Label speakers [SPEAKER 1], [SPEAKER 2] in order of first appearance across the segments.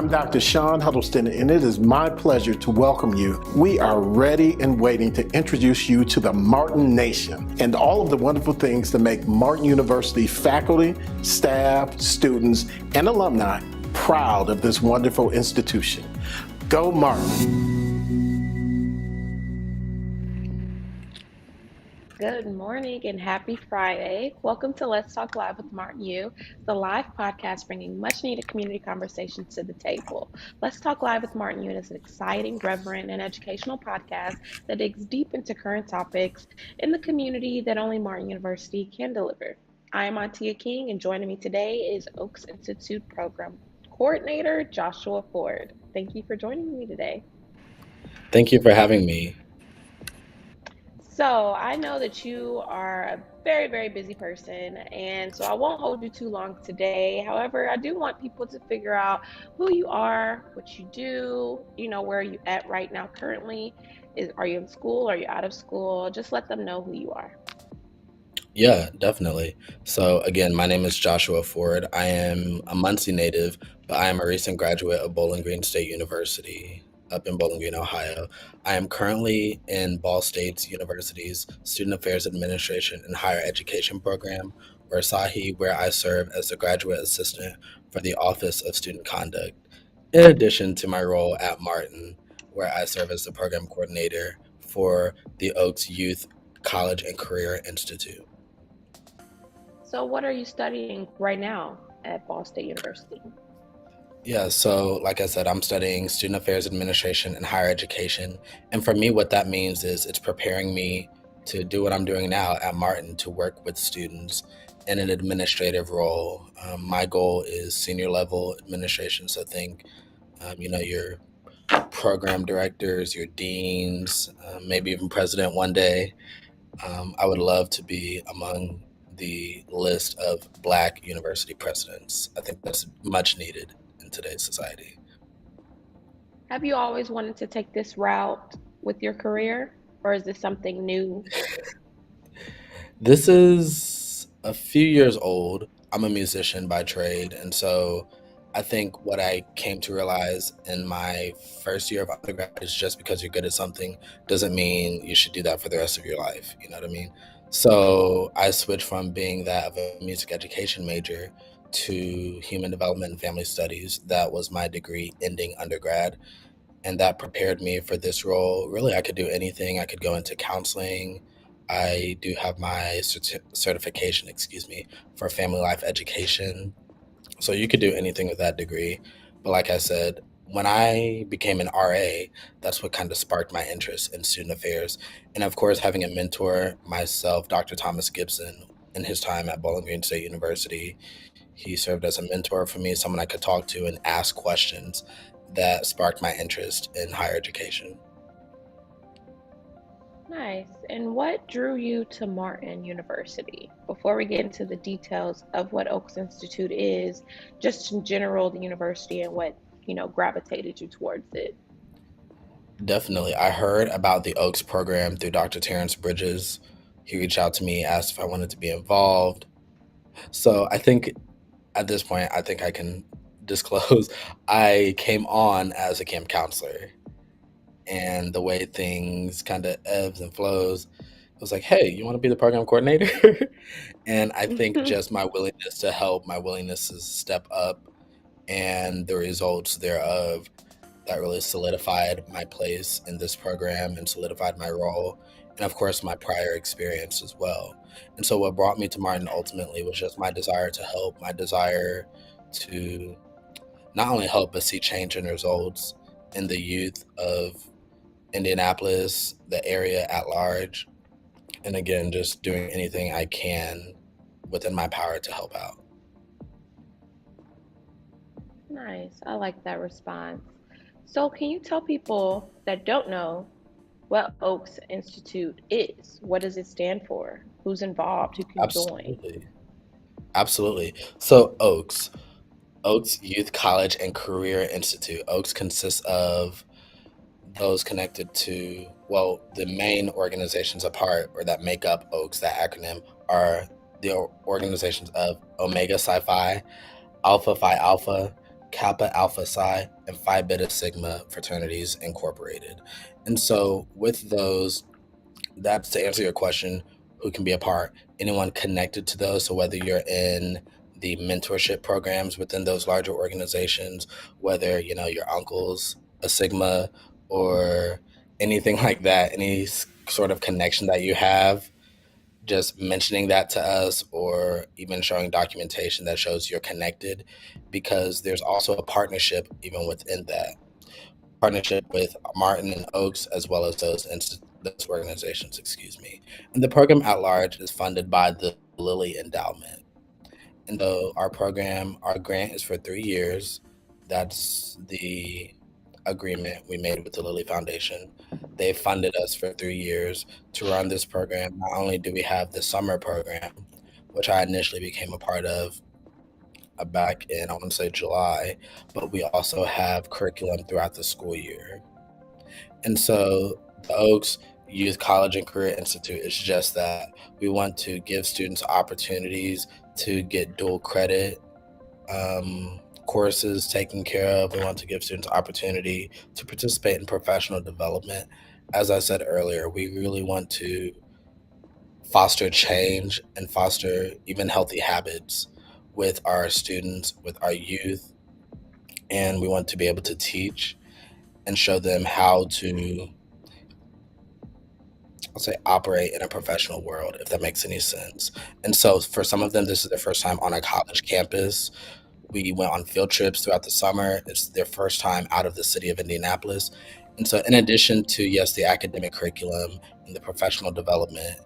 [SPEAKER 1] I'm Dr. Sean Huddleston, and it is my pleasure to welcome you. We are ready and waiting to introduce you to the Martin Nation and all of the wonderful things that make Martin University faculty, staff, students, and alumni proud of this wonderful institution. Go Martin!
[SPEAKER 2] Good morning and happy Friday. Welcome to Let's Talk Live with Martin U, the live podcast bringing much needed community conversations to the table. Let's Talk Live with Martin U is an exciting, reverent, and educational podcast that digs deep into current topics in the community that only Martin University can deliver. I am Antia King, and joining me today is O.A.K.S Institute Program Coordinator Joshua Ford. Thank you for joining me today.
[SPEAKER 3] Thank you for having me.
[SPEAKER 2] So I know that you are a very, very busy person, and so I won't hold you too long today. However, I do want people to figure out who you are, what you do, where are you at right now currently? Are you in school? Are you out of school? Just let them know who you are.
[SPEAKER 3] Yeah, definitely. So again, my name is Joshua Ford. I am a Muncie native, but I am a recent graduate of Bowling Green State University up in Bowling Green, Ohio. I am currently in Ball State's University's Student Affairs Administration and Higher Education program, or SAHI, where I serve as the graduate assistant for the Office of Student Conduct, in addition to my role at Martin, where I serve as the program coordinator for the Oaks Youth College and Career Institute.
[SPEAKER 2] So, what are you studying right now at Ball State University?
[SPEAKER 3] Yeah, so like I said, I'm studying student affairs administration and higher education. And for me, what that means is it's preparing me to do what I'm doing now at Martin to work with students in an administrative role. My goal is senior level administration. So think, your program directors, your deans, maybe even president one day. I would love to be among the list of Black university presidents. I think that's much needed in today's society.
[SPEAKER 2] Have you always wanted to take this route with your career, or is this something new?
[SPEAKER 3] This is a few years old. I'm a musician by trade. And so I think what I came to realize in my first year of undergrad is just because you're good at something doesn't mean you should do that for the rest of your life. You know what I mean? So I switched from being that of a music education major to human development and family studies. That was my degree ending undergrad. And that prepared me for this role. Really, I could do anything. I could go into counseling. I do have my certification, for family life education. So you could do anything with that degree. But like I said, when I became an RA, that's what kind of sparked my interest in student affairs. And of course, having a mentor myself, Dr. Thomas Gibson, in his time at Bowling Green State University, he served as a mentor for me, someone I could talk to and ask questions that sparked my interest in higher education.
[SPEAKER 2] Nice. And what drew you to Martin University? Before we get into the details of what O.A.K.S Institute is, just in general, the university and what, gravitated you towards it.
[SPEAKER 3] Definitely. I heard about the Oaks program through Dr. Terrence Bridges. He reached out to me, asked if I wanted to be involved. So I think at this point, I think I can disclose I came on as a camp counselor. And the way things kind of ebbs and flows, it was like, hey, you want to be the program coordinator? And I think just my willingness to help, my willingness to step up, and the results thereof that really solidified my place in this program and solidified my role. And of course, my prior experience as well. And so, what brought me to Martin ultimately was just my desire to help, my desire to not only help, but see change and results in the youth of Indianapolis, the area at large. And again, just doing anything I can within my power to help out.
[SPEAKER 2] Nice. I like that response. So, can you tell people that don't know what O.A.K.S Institute is? What does it stand for? Who's involved? Who can join?
[SPEAKER 3] Absolutely. Absolutely. So, Oaks Youth College and Career Institute. Oaks consists of those connected to, well, the main organizations apart or that make up Oaks, that acronym, are the organizations of Omega Psi Phi, Alpha Phi Alpha, Kappa Alpha Psi, and Phi Beta Sigma fraternities incorporated. And so, with those, that's to answer your question, who can be a part, anyone connected to those. So, whether you're in the mentorship programs within those larger organizations, whether your uncle's a Sigma or anything like that, any sort of connection that you have, just mentioning that to us or even showing documentation that shows you're connected, because there's also a partnership even within that partnership with Martin and Oaks, as well as those organizations, excuse me. And the program at large is funded by the Lilly Endowment. And so our grant is for 3 years. That's the agreement we made with the Lilly Foundation. They funded us for 3 years to run this program. Not only do we have the summer program, which I initially became a part of back in, I want to say July, but we also have curriculum throughout the school year. And so the Oaks Youth College and Career Institute is just that. We want to give students opportunities to get dual credit courses taken care of. We want to give students opportunity to participate in professional development. As I said earlier, we really want to foster change and foster even healthy habits with our students, with our youth, and we want to be able to teach and show them how to, I'll say, operate in a professional world, if that makes any sense. And so for some of them, this is their first time on a college campus. We went on field trips throughout the summer. It's their first time out of the city of Indianapolis. And so, in addition to, yes, the academic curriculum and the professional development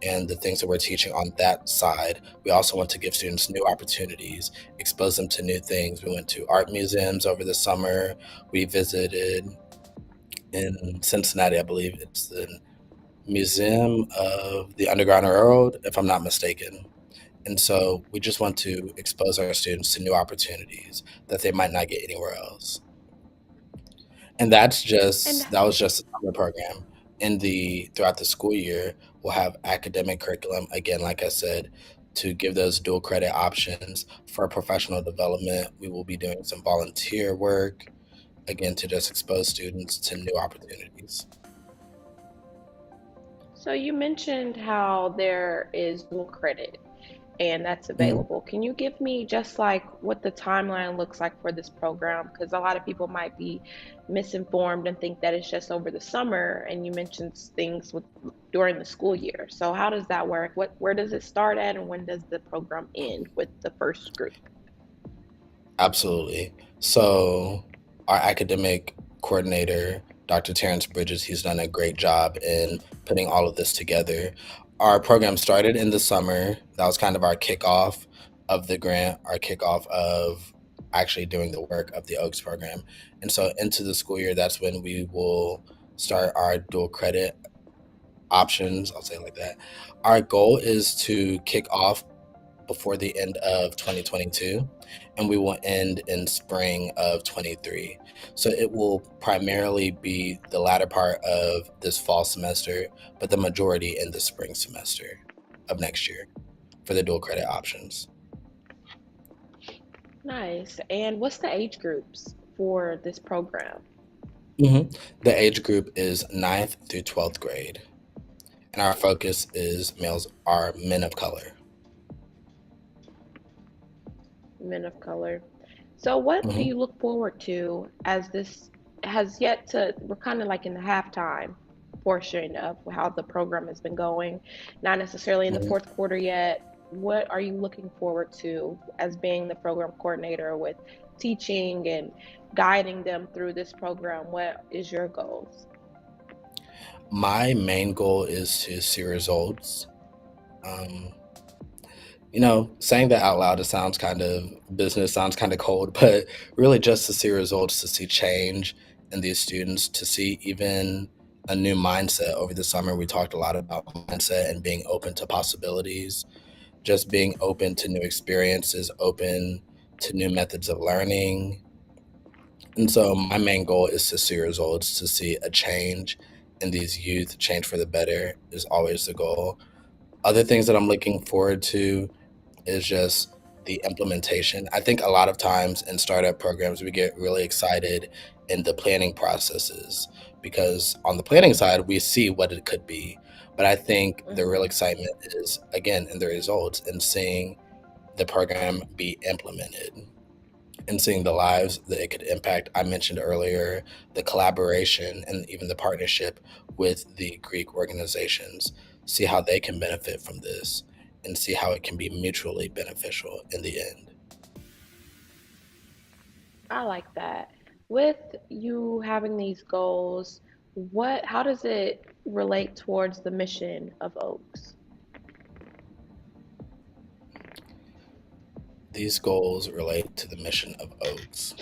[SPEAKER 3] and the things that we're teaching on that side, we also want to give students new opportunities, expose them to new things. We went to art museums over the summer. We visited in Cincinnati, I believe it's the Museum of the Underground Railroad, if I'm not mistaken. And so we just want to expose our students to new opportunities that they might not get anywhere else. And
[SPEAKER 2] And
[SPEAKER 3] that was just a summer program. In the throughout the school year, we'll have academic curriculum again, like I said, to give those dual credit options for professional development. We will be doing some volunteer work again to just expose students to new opportunities.
[SPEAKER 2] so you mentioned how there is dual credit and that's
[SPEAKER 3] Mhm.
[SPEAKER 2] available. Can you give me just like what the timeline looks like for this program? Because a lot of people might be misinformed and think that it's just over the summer, and you mentioned things with during the school year. So how does that work? Where does it start at, and when does the program end with the first group?
[SPEAKER 3] Absolutely. So, our academic coordinator, Dr. Terrence Bridges, he's done a great job in putting all of this together. Our program started in the summer. That was kind of our kickoff of the grant, our kickoff of actually doing the work of the Oaks program. And so, into the school year, that's when we will start our dual credit options. I'll say it like that. Our goal is to kick off before the end of 2022, and we will end in spring of 23. So it will primarily be the latter part of this fall semester, but the majority in the spring semester of next year for the dual credit options.
[SPEAKER 2] Nice. And what's the age groups for this program?
[SPEAKER 3] hmm The age group is ninth through 12th grade, and our focus is males are men of color.
[SPEAKER 2] Men of color. So, what do
[SPEAKER 3] hmm
[SPEAKER 2] you look forward to as this has yet to? We're kind of like in the halftime portion of how the program has been going, not necessarily in the
[SPEAKER 3] hmm
[SPEAKER 2] fourth quarter yet. What are you looking forward to as being the program coordinator with teaching and guiding them through this program? What is your goals?
[SPEAKER 3] My main goal is to see results. Um, saying that out loud, it sounds kind of business, sounds kind of cold, but really just to see results, to see change in these students, to see even a new mindset. Over the summer, we talked a lot about mindset and being open to possibilities, just being open to new experiences, open to new methods of learning. And so, my main goal is to see results, to see a change in these youth. Change for the better is always the goal. Other things that I'm looking forward to is just the implementation. I think a lot of times in startup programs, we get really excited in the planning processes because on the planning side, we see what it could be. But I think the real
[SPEAKER 2] Hmm.
[SPEAKER 3] excitement is, again, in the results and seeing the program be implemented and seeing the lives that it could impact. I mentioned earlier the collaboration and even the partnership with the Greek organizations, see how they can benefit from this and see how it can be mutually beneficial in the end.
[SPEAKER 2] I like that. With you having these goals, how does it relate towards the mission of Oaks?
[SPEAKER 3] These goals relate to the mission of Oaks.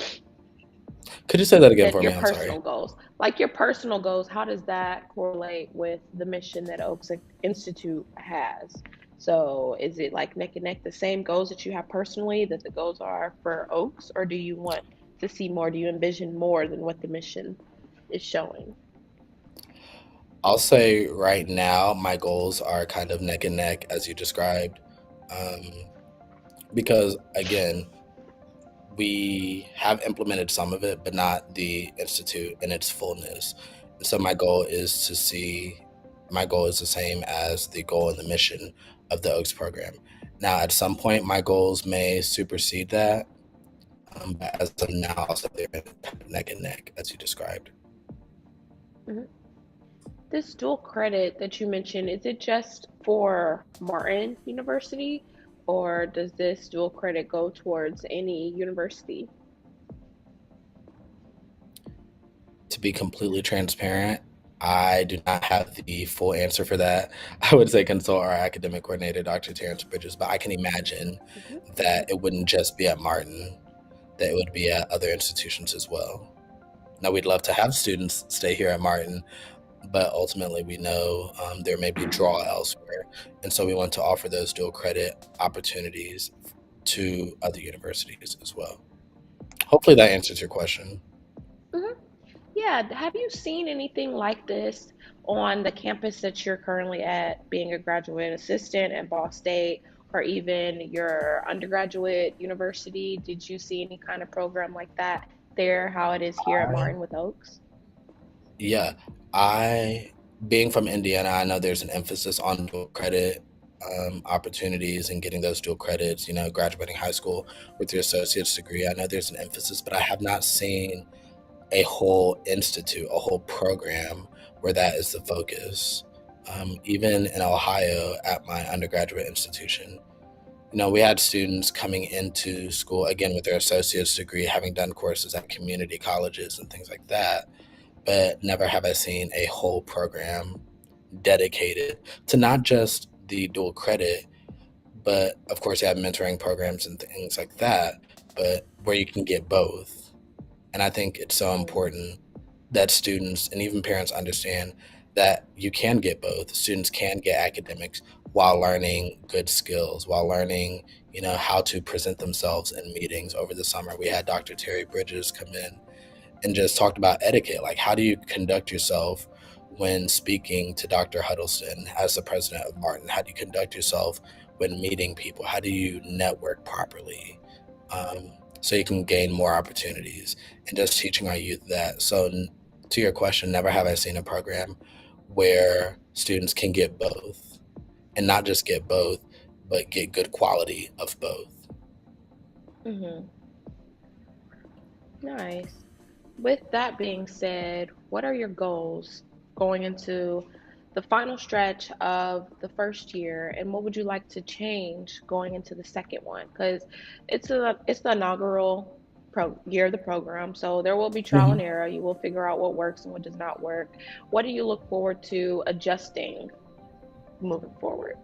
[SPEAKER 3] Could you say that again
[SPEAKER 2] That
[SPEAKER 3] for
[SPEAKER 2] your
[SPEAKER 3] me? I'm sorry.
[SPEAKER 2] personal goals, like your personal goals, how does that correlate with the mission that Oaks Institute has? So is it like neck and neck the same goals that you have personally that the goals are for Oaks, or do you want to see more? Do you envision more than what the mission is showing?
[SPEAKER 3] I'll say right now, my goals are kind of neck and neck, as you described. Um, because again, we have implemented some of it, but not the institute in its fullness. And so my goal is the same as the goal and the mission of the Oaks program. Now, at some point, my goals may supersede that, but as of now, I'll say they're kind of neck and neck, as you described.
[SPEAKER 2] Mhm. This dual credit that you mentioned, is it just for Martin University, or does this dual credit go towards any university?
[SPEAKER 3] To be completely transparent, I do not have the full answer for that. I would say consult our academic coordinator, Dr. Terrence Bridges, but I can imagine
[SPEAKER 2] Mhm.
[SPEAKER 3] that it wouldn't just be at Martin, that it would be at other institutions as well. Now, we'd love to have students stay here at Martin, but ultimately we know there may be draw elsewhere. And so we want to offer those dual credit opportunities to other universities as well. Hopefully that answers your question.
[SPEAKER 2] Mhm. Yeah, have you seen anything like this on the campus that you're currently at, being a graduate assistant at Ball State, or even your undergraduate university? Did you see any kind of program like that there, how it is here at
[SPEAKER 3] I,
[SPEAKER 2] Martin with Oaks?
[SPEAKER 3] yeah, I, being from Indiana, I know there's an emphasis on dual credit opportunities and getting those dual credits, graduating high school with your associate's degree. I know there's an emphasis, but I have not seen a whole institute, a whole program where that is the focus. Even in Ohio, at my undergraduate institution, we had students coming into school again with their associate's degree, having done courses at community colleges and things like that. But never have I seen a whole program dedicated to not just the dual credit, but of course, you have mentoring programs and things like that, but where you can get both. And I think it's so
[SPEAKER 2] Mm,
[SPEAKER 3] important that students and even parents understand that you can get both. Students can get academics while learning good skills, while learning, how to present themselves in meetings. Over the summer, we had Dr. Terry Bridges come in and just talked about etiquette. Like, how do you conduct yourself when speaking to Dr. Huddleston as the president of Martin? How do you conduct yourself when meeting people? How do you network properly so you can gain more opportunities? And just teaching our youth that. So, to your question, never have I seen a program where students can get both and not just get both, but get good quality of both.
[SPEAKER 2] mhm. Nice. With that being said, what are your goals going into the final stretch of the first year, and what would you like to change going into the second one? Because it's the inaugural year of the program, so there will be trial and
[SPEAKER 3] Mhm.
[SPEAKER 2] error. You will figure out what works and what does not work. What do you look forward to adjusting moving forward?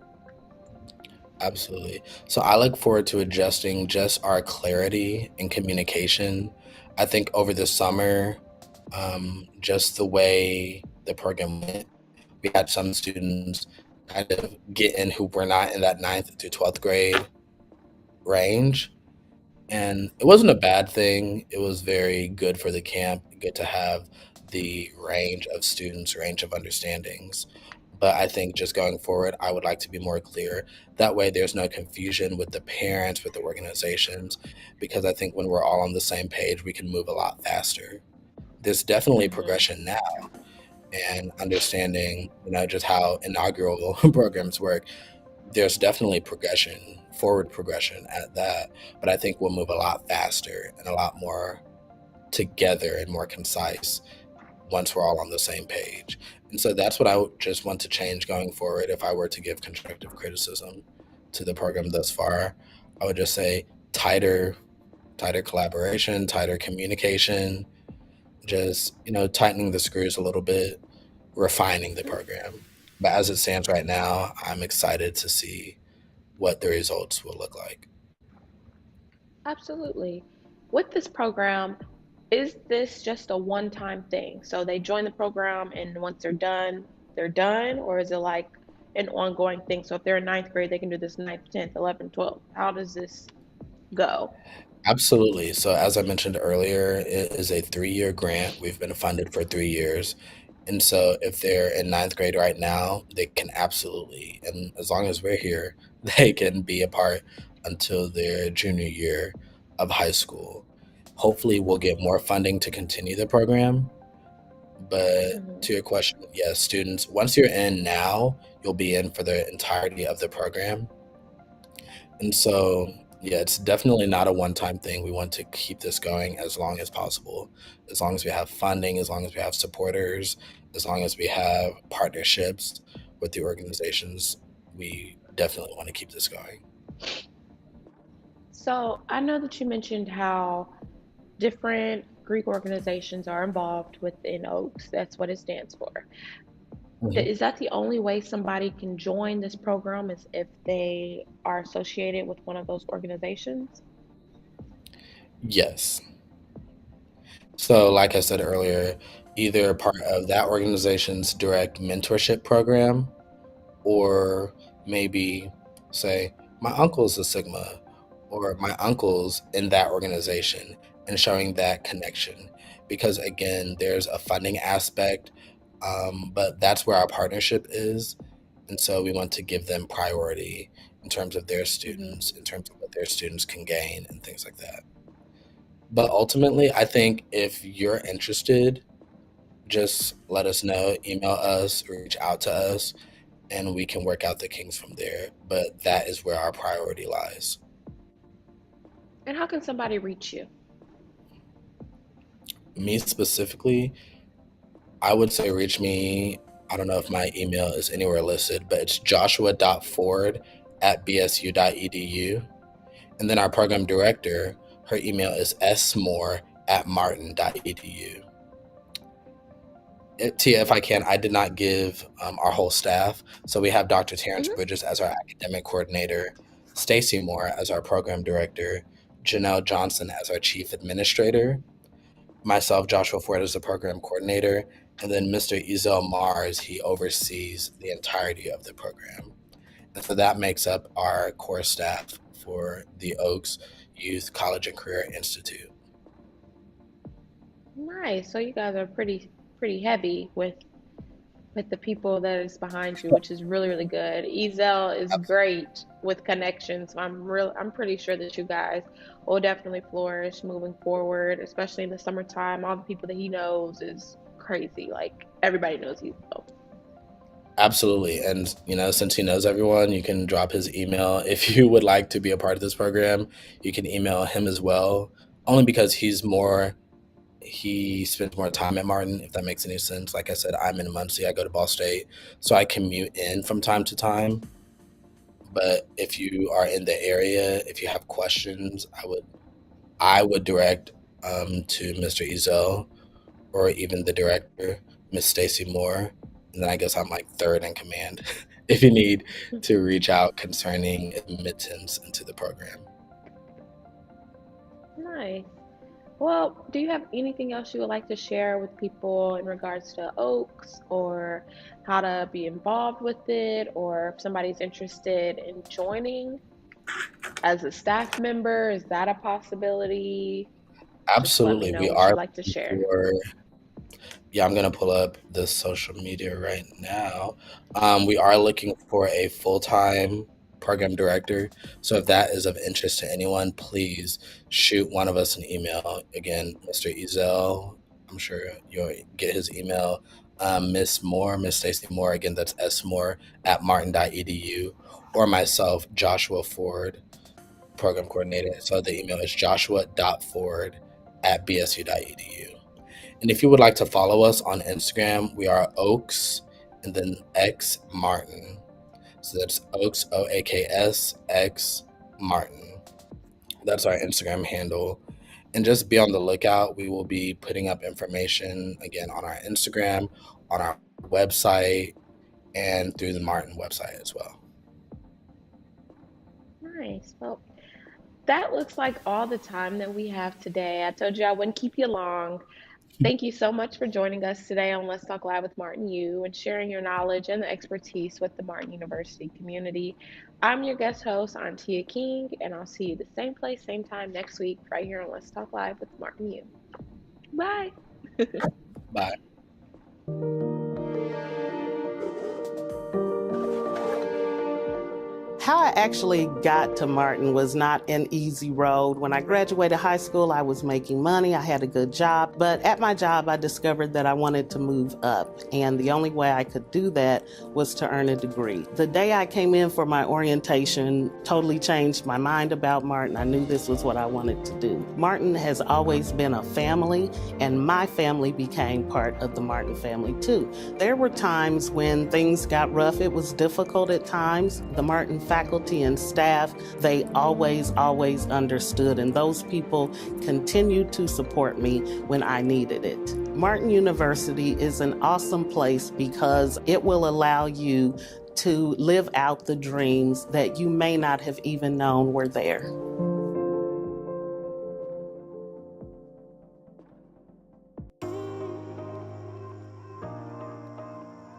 [SPEAKER 3] Absolutely. So I look forward to adjusting just our clarity and communication. I think over the summer, just the way the program went, we had some students kind of get in who were not in that ninth through 12th grade range. And it wasn't a bad thing. It was very good for the camp, good to have the range of students, range of understandings. But I think just going forward, I would like to be more clear. That way, there's no confusion with the parents, with the organizations, because I think when we're all on the same page, we can move a lot faster. There's definitely
[SPEAKER 2] Mm-hmm.
[SPEAKER 3] progression now, and understanding, just how inaugural programs work. There's definitely progression, forward progression at that. But I think we'll move a lot faster and a lot more together and more concise once we're all on the same page. And so that's what I would just want to change going forward. If I were to give constructive criticism to the program thus far, I would just say tighter collaboration, tighter communication, just, tightening the screws a little bit, refining the program. But as it stands right now, I'm excited to see what the results will look like.
[SPEAKER 2] Absolutely. With this program, is this just a one-time thing? So they join the program and once they're done, or is it like an ongoing thing? So if they're in ninth grade, they can do this ninth, 10th, 11th, 12th. How does this go?
[SPEAKER 3] Absolutely. So, as I mentioned earlier, it is a 3-year grant. We've been funded for 3 years. And so, if they're in ninth grade right now, they can absolutely, and as long as we're here, they can be a part until their junior year of high school. Hopefully, we'll get more funding to continue the program. But
[SPEAKER 2] Hmm.
[SPEAKER 3] to your question, yes, students, once you're in now, you'll be in for the entirety of the program. And so, yeah, it's definitely not a one time thing. We want to keep this going as long as possible. As long as we have funding, as long as we have supporters, as long as we have partnerships with the organizations, we definitely want to keep this going.
[SPEAKER 2] So I know that you mentioned how different Greek organizations are involved within Oaks. That's what it stands for.
[SPEAKER 3] Mhm.
[SPEAKER 2] Is that the only way somebody can join this program is if they are associated with one of those organizations?
[SPEAKER 3] Yes. So, like I said earlier, either part of that organization's direct mentorship program, or maybe say my uncle's a Sigma, or my uncle's in that organization, and showing that connection. Because again, there's a funding aspect, but that's where our partnership is. And so we want to give them priority in terms of their
[SPEAKER 2] Hmm.
[SPEAKER 3] students, in terms of what their students can gain and things like that. But ultimately, I think if you're interested, just let us know, email us, reach out to us, and we can work out the kinks from there. But that is where our priority lies.
[SPEAKER 2] And how can somebody reach you?
[SPEAKER 3] Me specifically, I would say reach me. I don't know if my email is anywhere listed, but it's joshua.ford@bsu.edu. And then our program director, her email is smore@martin.edu. Tia, if I can, I did not give our whole staff. So we have Dr. Terrence
[SPEAKER 2] Hmm.
[SPEAKER 3] Bridges as our academic coordinator, Stacy Moore as our program director, Janelle Johnson as our chief administrator, myself, Joshua Ford, as the program coordinator, and then Mr. Ezel Mars, he oversees the entirety of the program. And so that makes up our core staff for the Oaks Youth College and Career Institute.
[SPEAKER 2] Nice. So you guys are pretty heavy with the people that is behind you, which is really, really good. Ezel is great with connections. So I'm pretty sure that you guys will definitely flourish moving forward, especially in the summertime. All the people that he knows is crazy. Like everybody knows Ezel.
[SPEAKER 3] Absolutely. And, since he knows everyone, you can drop his email. If you would like to be a part of this program, you can email him as well, only because he spends more time at Martin, if that makes any sense. Like I said, I'm in Muncie, I go to Ball State, so I commute in from time to time. But if you are in the area, if you have questions, I would direct to Mr. Ezel, or even the director, Miss Stacy Moore. And then I guess I'm like third in command if you need to reach out concerning admittance into the program.
[SPEAKER 2] Nice. Well, do you have anything else you would like to share with people in regards to Oaks or how to be involved with it, or if somebody's interested in joining as a staff member, is that a possibility? Just let me
[SPEAKER 3] Absolutely.
[SPEAKER 2] know
[SPEAKER 3] We
[SPEAKER 2] what
[SPEAKER 3] are
[SPEAKER 2] you'd like to
[SPEAKER 3] looking
[SPEAKER 2] share.
[SPEAKER 3] for Yeah, I'm gonna pull up the social media right now. We are looking for a full-time program director. So if that is of interest to anyone, please shoot one of us an email. Again, Mr. Ezel, I'm sure you'll get his email. Miss Stacy Moore, again, that's smore at martin.edu, or myself, Joshua Ford, program coordinator. So the email is joshua.ford at bsu.edu. And if you would like to follow us on Instagram, we are O.A.K.S and then X Martin. So that's O.A.K.S, O-A-K-S, X Martin. That's our Instagram handle. And just be on the lookout. We will be putting up information again on our Instagram, on our website, and through the Martin website as well.
[SPEAKER 2] Nice. Well, that looks like all the time that we have today. I told you I wouldn't keep you long. Thank you so much for joining us today on Let's Talk Live with Martin U and sharing your knowledge and the expertise with the Martin University community. I'm your guest host, Antia King, and I'll see you the same place, same time next week, right here on Let's Talk Live with Martin U. Bye.
[SPEAKER 3] Bye.
[SPEAKER 4] How I actually got to Martin was not an easy road. When I graduated high school, I was making money. I had a good job. But at my job, I discovered that I wanted to move up. And the only way I could do that was to earn a degree. The day I came in for my orientation totally changed my mind about Martin. I knew this was what I wanted to do. Martin has always been a family, and my family became part of the Martin family too. There were times when things got rough. It was difficult at times. The Martin faculty and staff, they always understood, and those people continued to support me when I needed it. Martin University is an awesome place because it will allow you to live out the dreams that you may not have even known were there.